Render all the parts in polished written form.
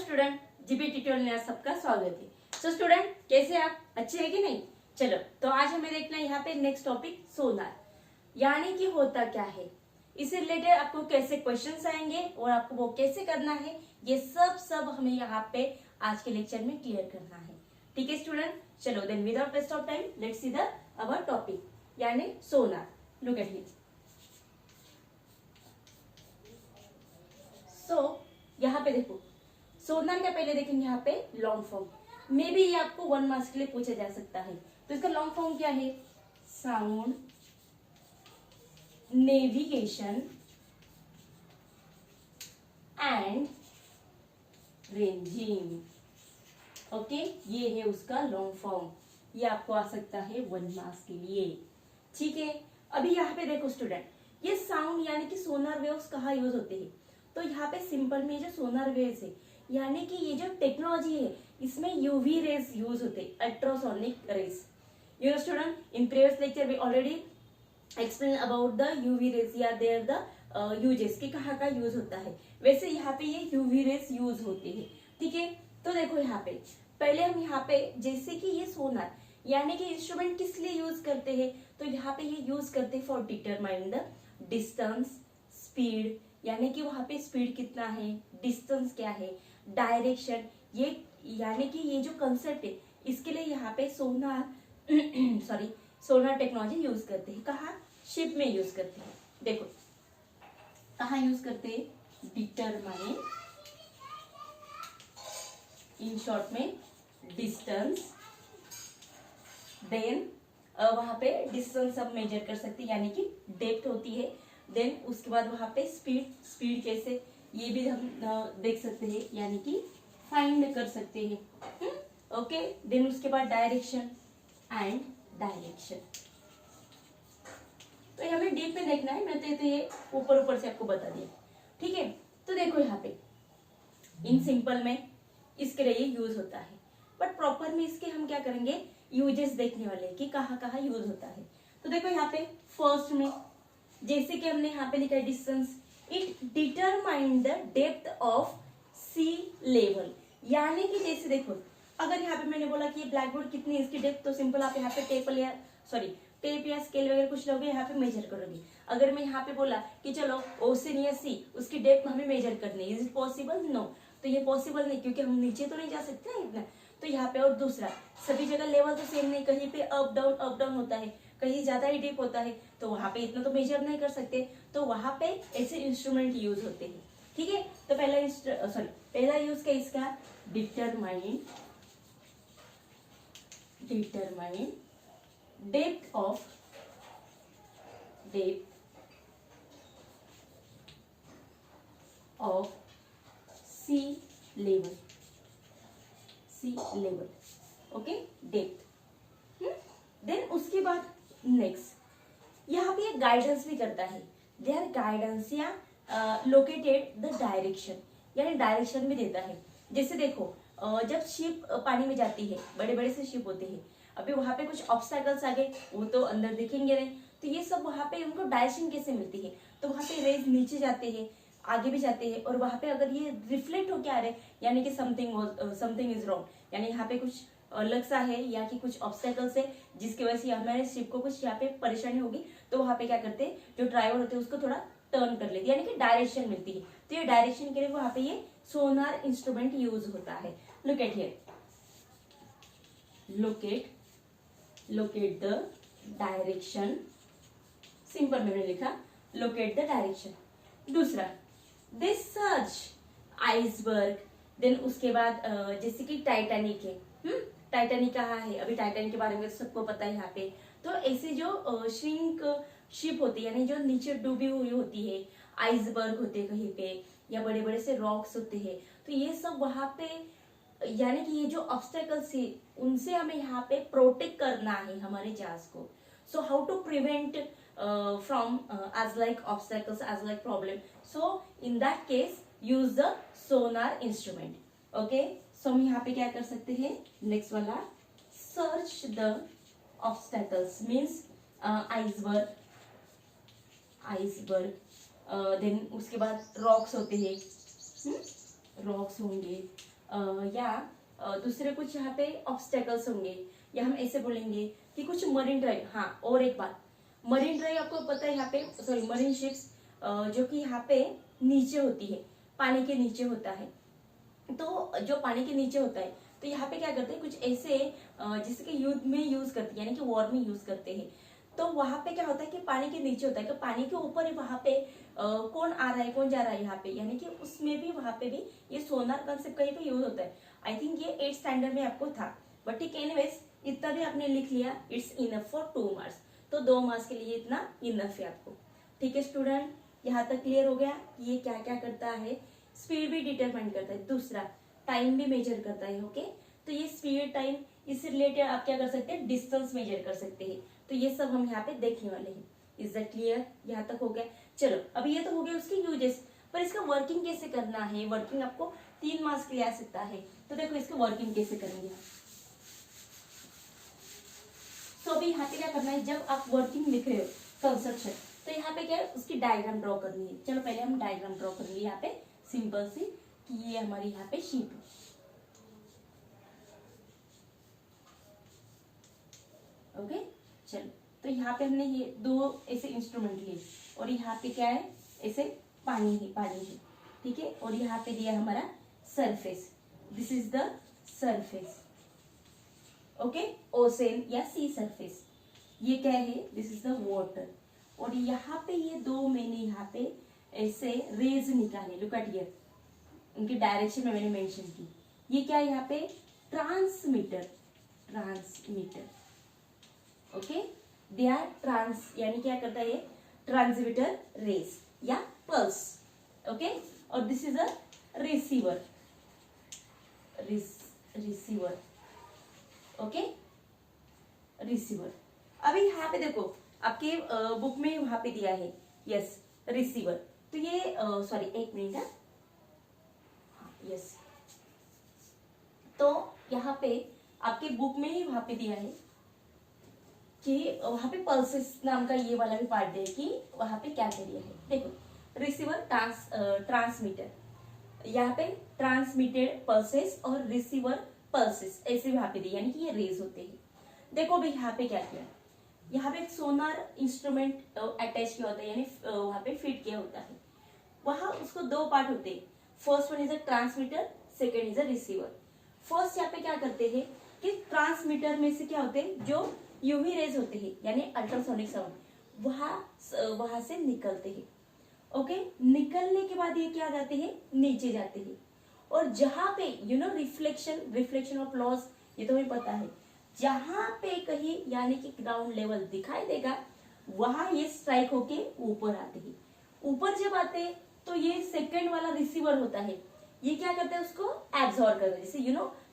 Student, GP tutorial में सबका स्वागत है। सो स्टूडेंट, कैसे आप? अच्छे हैं कि नहीं? चलो, तो आज हमें देखना है यहाँ पे नेक्स्ट टॉपिक सोनार, यानी कि होता क्या है, इससे रिलेटेड आपको कैसे क्वेश्चंस आएंगे और आपको वो कैसे करना है, ये सब हमें यहाँ पे आज के लेक्चर में क्लियर करना है। ठीक है स्टूडेंट, चलो then without waste of time let's see the our topic, यानी sonar. Look at it. So यहाँ पे देखो, सोनार का पहले देखेंगे यहाँ पे लॉन्ग फॉर्म। मे बी ये आपको 1 मार्क्स के लिए पूछा जा सकता है। तो इसका लॉन्ग फॉर्म क्या है? Sound navigation and ranging. Okay, ये है उसका लॉन्ग फॉर्म। ये आपको आ सकता है 1 मार्क्स के लिए। ठीक है, अभी यहाँ पे देखो स्टूडेंट, ये साउंड यानी कि सोनार वेव्स कहाँ यूज होते हैं? तो यहाँ पे सिंपल में जो सोनार वेव्स है, यानी कि ये जो टेक्नोलॉजी है, इसमें यूवी रेज यूज होते हैं, ultrasonic rays. You know student, in previous lecture we already explain about the UV rays या देयर द यूजेस की कहाँ का यूज होता है। वैसे यहाँ पे ये यूवी रेज यूज होते हैं। ठीक है, तो देखो यहाँ पे पहले हम यहाँ पे जैसे कि ये सोनार यानी कि इंस्ट्रूमेंट किस लिए यूज करते हैं, तो यहाँ पे ये यूज करते हैं for determine the distance, speed, यानी कि वहां पे स्पीड कितना है, डिस्टेंस क्या है, डायरेक्शन, ये यानी कि ये जो कंसेप्ट है, इसके लिए यहाँ पे सोनार सॉरी सोनार टेक्नोलॉजी यूज करते हैं। कहाँ? शिप में यूज करते हैं। देखो कहाँ यूज करते हैं? डिटरमाइन, इन शॉर्ट में डिस्टेंस, देन वहां पे डिस्टेंस सब मेजर कर सकते हैं, यानी कि डेप्थ होती है। देन उसके बाद वहां पे स्पीड कैसे, ये भी हम देख सकते हैं, यानी कि फाइंड कर सकते हैं। ओके, देन उसके बाद डायरेक्शन एंड डायरेक्शन। तो ये हमें डीप में देखना है, मैं तो ये ऊपर से आपको बता दिया। ठीक है, तो देखो यहाँ पे इन सिंपल में इसके लिए यूज होता है, बट प्रॉपर में इसके हम क्या करेंगे, यूजेस देखने वाले कि कहाँ यूज होता है। तो देखो यहाँ पे फर्स्ट में जैसे कि हमने यहाँ पे लिखा है distance, it determine the depth of sea level, यानी कि जैसे देखो अगर यहाँ पे मैंने बोला कि ये ब्लैक बोर्ड कितनी है इसकी डेप्थ, तो सिंपल आप यहाँ पे टेप या स्केल वगैरह कुछ लोगे, यहाँ पे मेजर करोगे। अगर मैं यहाँ पे बोला कि चलो ओशन या सी, उसकी डेप्थ हमें मेजर करनी है, इज इट पॉसिबल? नो, तो ये पॉसिबल नहीं, क्योंकि हम नीचे तो नहीं जा सकते ना इतना। तो यहाँ पे और दूसरा, सभी जगह लेवल तो सेम नहीं, कहीं पे अप डाउन होता है, कहीं ज्यादा ही डीप होता है, तो वहां पे इतना तो मेजर नहीं कर सकते, तो वहां पे ऐसे इंस्ट्रूमेंट यूज होते हैं। ठीक है, तो पहला यूज क्या इसका? Determine depth of sea level, okay, depth. Then उसके बाद नेक्स्ट यहाँ पे गाइडेंस भी करता है, देयर गाइडेंस या लोकेटेड द डायरेक्शन, यानी डायरेक्शन भी देता है। जैसे देखो जब शिप पानी में जाती है, बड़े बड़े से शिप होते हैं, अभी वहां पे कुछ ऑब्स्टैकल्स आ गए, वो तो अंदर दिखेंगे नहीं, तो ये सब वहां पे उनको डायरेक्शन कैसे मिलती है, तो वहां पे रेज नीचे जाते हैं, आगे भी जाते हैं, और वहां पे अगर ये रिफ्लेक्ट होके आ रहे, यानी कि समथिंग इज रॉन्ग, यानी यहाँ पे कुछ अलग सा है या कि कुछ ऑब्स्टेकल्स है जिसकी वजह से हमारे शिप को कुछ यहाँ पे परेशानी होगी, तो वहां पे क्या करते हैं, जो ड्राइवर होते हैं उसको थोड़ा टर्न कर लेते हैं, यानी कि डायरेक्शन मिलती है। तो ये डायरेक्शन के लिए वहां पे ये सोनार इंस्ट्रूमेंट यूज होता है। Look at here, locate the direction, simple मैंने लिखा लोकेट द डायरेक्शन। दूसरा, दिस सर्च आइसबर्ग, देन उसके बाद जैसे कि टाइटैनिक है, टाइटैनिक कहाँ है, अभी टाइटैनिक के बारे में सबको पता है यहाँ पे। तो ऐसे जो श्रिंक शिप होती है, यानी जो नीचे डूबी हुई होती है, आइसबर्ग होते हैं कहीं पे, या बड़े बड़े से रॉक्स होते हैं, तो ये सब वहां पे, यानी कि ये जो ऑब्स्टेकल्स है उनसे हमें यहाँ पे प्रोटेक्ट करना है हमारे जहाज को। So how to prevent from as like obstacles, as like problem, so in that case use the sonar instrument. Okay, so हम यहाँ पे क्या कर सकते हैं, नेक्स्ट वाला, search the obstacles means iceberg, then उसके बाद रॉक्स होते हैं, रॉक्स होंगे, या दूसरे कुछ यहाँ पे ऑब्स्टेकल्स होंगे, या हम ऐसे बोलेंगे कि कुछ मरीन ड्राइव। हाँ, और एक बात, मरीन ड्राइव आपको पता है यहाँ पे, सॉरी मरीन शिप्स जो कि यहाँ पे नीचे होती है, पानी के नीचे होता है। तो जो पानी के नीचे होता है तो यहाँ पे क्या करते हैं, कुछ ऐसे जिसके युद्ध में यूज करते हैं, यानी कि वॉर में यूज करते हैं। तो वहां पे क्या होता है कि पानी के नीचे होता है, तो पानी के ऊपर ही वहां पे कौन आ रहा है कौन जा रहा है यहाँ पे, यानी कि उसमें भी वहां पे भी ये सोनार कंसेप्ट कहीं पे यूज होता है। आई थिंक ये 8th स्टैंडर्ड में आपको था, बट ठीक है, एनीवेज इतना भी आपने लिख लिया, इट्स इनफ फॉर 2 मार्क्स। तो 2 मार्क्स के लिए इतना इनफ है आपको। ठीक है स्टूडेंट, यहाँ तक क्लियर हो गया कि ये क्या क्या करता है। स्पीड भी डिटरमाइन करता है, दूसरा टाइम भी मेजर करता है। ओके, तो ये स्पीड टाइम, इससे रिलेटेड आप क्या कर सकते हैं, डिस्टेंस मेजर कर सकते हैं। तो ये सब हम यहाँ पे देखने वाले हैं। Is that clear? यहाँ तक हो गया। चलो, अभी ये तो हो गया उसके यूजेस, पर इसका वर्किंग कैसे करना है। वर्किंग आपको 3 मार्क्स के लिए आ सकता है। तो देखो इसका वर्किंग कैसे करेंगे। तो अभी यहाँ पे क्या करना है, जब आप वर्किंग लिख रहे हो कंस्ट्रक्शन, तो यहाँ पे क्या है, उसकी डायग्राम ड्रॉ करनी है। चलो पहले हम डायग्राम ड्रॉ करेंगे यहाँ पे सिंपल सी, कि ये हमारी यहाँ पे शीप है। ओके, चलो, तो यहाँ पे हमने ये 2 ऐसे इंस्ट्रूमेंट लिए, और यहाँ पे क्या है, ऐसे पानी है। ठीक है, और यहाँ पे दिया हमारा surface, this is the surface. Okay, ocean या सी सरफेस। ये क्या है, दिस इज द वाटर। और यहाँ पे ये 2 मैंने यहाँ पे ऐसे रेज निकाले, लुक एट हियर, उनकी डायरेक्शन में मैंने मेंशन की। ये क्या है यहाँ पे, transmitter. Okay, they are trans, यानी क्या करता है, ट्रांसमीटर रेज या पल्स। ओके, और this is a receiver. Okay, receiver. अभी यहाँ पे देखो आपके बुक में वहां पे दिया है, यस, रिसीवर। तो ये सॉरी, एक मिनट है, यस, तो यहाँ पे आपके बुक में ही वहां पे दिया है कि वहां पे पल्सेस नाम का ये वाला भी पार्ट है कि वहां पे क्या दिया है। देखो, रिसीवर, ट्रांसमीटर, यहाँ पे ट्रांसमिटेड पल्सेस और रिसीवर पल्सेस ऐसे वहां पे दिए, यानी कि ये रेज होते हैं। देखो भाई यहाँ पे क्या किया, यहाँ पे एक सोनार इंस्ट्रूमेंट अटैच किया होता है, यानी वहां पे फिट किया होता है। वहां उसको 2 पार्ट होते हैं, first one is a transmitter, second is a receiver. First यहाँ पे क्या करते हैं कि ट्रांसमीटर में से क्या होते हैं, जो यूवी रेज होते हैं, यानी अल्ट्रासोनिक साउंड, वहां से निकलते हैं। ओके, निकलने के बाद ये क्या जाते हैं, नीचे जाते हैं। और जहां पे रिफ्लेक्शन ऑफ लॉस, ये तो हमें पता है, जहां पे कहीं यानी कि ग्राउंड लेवल दिखाई देगा, वहां ये स्ट्राइक होके ऊपर आते हैं। ऊपर जब आते हैं तो ये सेकंड वाला रिसीवर होता है, ये क्या करता है, उसको एब्सॉर्ब करता है। जैसे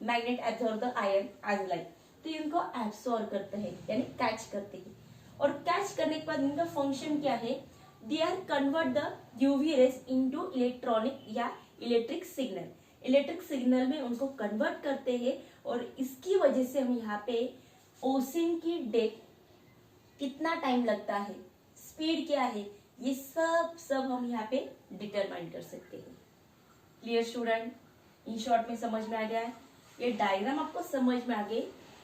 magnet absorb the iron as light, तो इनको एब्सॉर्ब करता है, यानी कैच करते हैं। और कैच करने के बाद इनका फंक्शन क्या है, they are convert the UV rays into electronic या इलेक्ट्रिक सिग्नल। इलेक्ट्रिक सिग्नल में उनको कन्वर्ट करते हैं, और इसकी वजह से हम यहाँ पे ओशन की डेप्थ, कितना टाइम लगता है, स्पीड क्या है, ये सब हम यहाँ पे डिटरमाइन कर सकते हैं। Clear student? इन शॉर्ट में समझ में आ गया है? ये डायग्राम आपको समझ में आ गए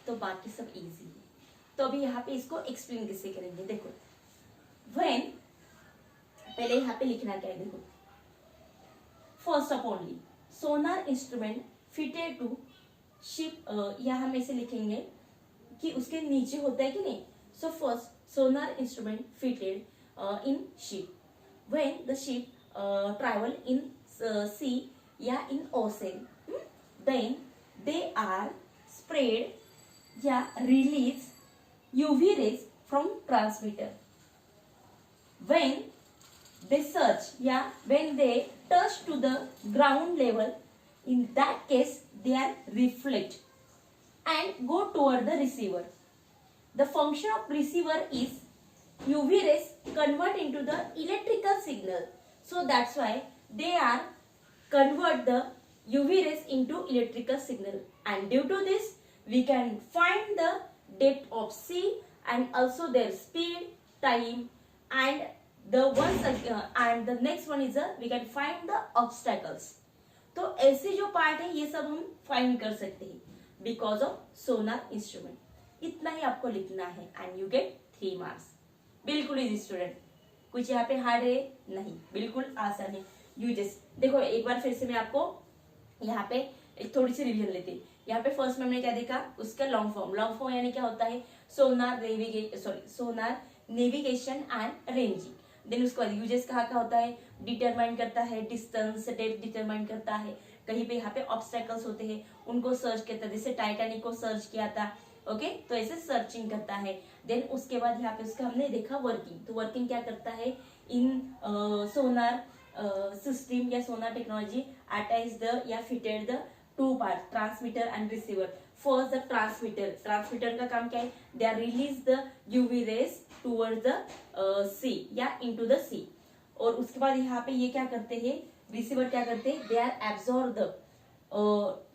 तो बाकी सब इजी है। तो अभी यहाँ पे इसको एक्सप्लेन कैसे करेंगे, देखो, व्हेन, पहले यहाँ पे लिखना क्या है, देखो, first of only sonar instrument fitted to ship, या हम ऐसे लिखेंगे कि उसके नीचे होता है कि नहीं। So first sonar instrument fitted in ship, when the ship travel in sea या in ocean, then they are spread या release UV rays from transmitter. When they surge, when they touch to the ground level, in that case they are reflect and go toward the receiver. The function of receiver is UV rays convert into the electrical signal. So that's why they are convert the UV rays into electrical signal, and due to this we can find the depth of sea and also their speed, time, and the next one is we can find the obstacles. तो ऐसे जो part है ये सब हम find कर सकते हैं बिकॉज ऑफ सोनार इंस्ट्रूमेंट। इतना ही आपको लिखना है एंड यू गेट 3 मार्क्स। बिल्कुल इजी स्टूडेंट, कुछ यहाँ पे हार्ड है नहीं, बिल्कुल आसान है। यू जस्ट देखो एक बार फिर से मैं आपको यहाँ पे एक थोड़ी सी रिवीजन लेते हैं। यहाँ पे फर्स्ट में हमने क्या देखा, उसका लॉन्ग फॉर्म यानी क्या होता है, सोनार नेविगेशन एंड रेंजिंग। देन उसके बाद यूजेस कहाँ का होता है, डिटरमाइन करता है डिस्टेंस, डेप्थ डिटरमाइन करता है, कहीं पे यहाँ पे ऑब्स्टेकल्स होते हैं उनको सर्च करता है, जैसे टाइटैनिक को सर्च किया था, ओके तो ऐसे सर्चिंग करता है। देन उसके बाद यहाँ पे उसका हमने देखा वर्किंग, तो वर्किंग क्या करता है, इन सोनार सिस्टम या सोनार टेक्नोलॉजी अटैच द या fitted the two part transmitter and receiver. First the transmitter का काम क्या है, they are release the UV rays toward the sea या इनटू द सी। और उसके बाद यहाँ पे ये क्या करते हैं, रिसीवर क्या करते हैं, दे आर एब्जॉर्ब द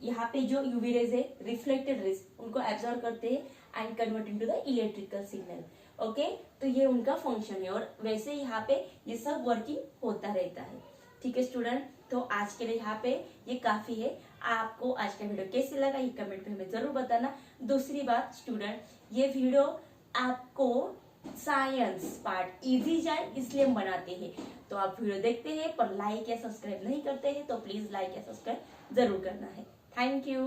यहाँ पे जो यूवी रेज है रिफ्लेक्टेड रेज उनको एब्जॉर्ब करते हैं and convert into the electrical signal. Okay तो ये उनका फंक्शन है और वैसे यहाँ पे ये सब वर्किंग होता रहता है। ठीक है स्टूडेंट, तो आज के लिए यहाँ पे ये काफी है। आपको आज का वीडियो कैसे लगा ये कमेंट में हमें जरूर बताना। दूसरी बात स्टूडेंट, ये वीडियो आपको साइंस पार्ट इजी जाए इसलिए हम बनाते हैं। तो आप वीडियो देखते हैं पर लाइक या सब्सक्राइब नहीं करते हैं तो प्लीज लाइक या सब्सक्राइब जरूर करना है। Thank you.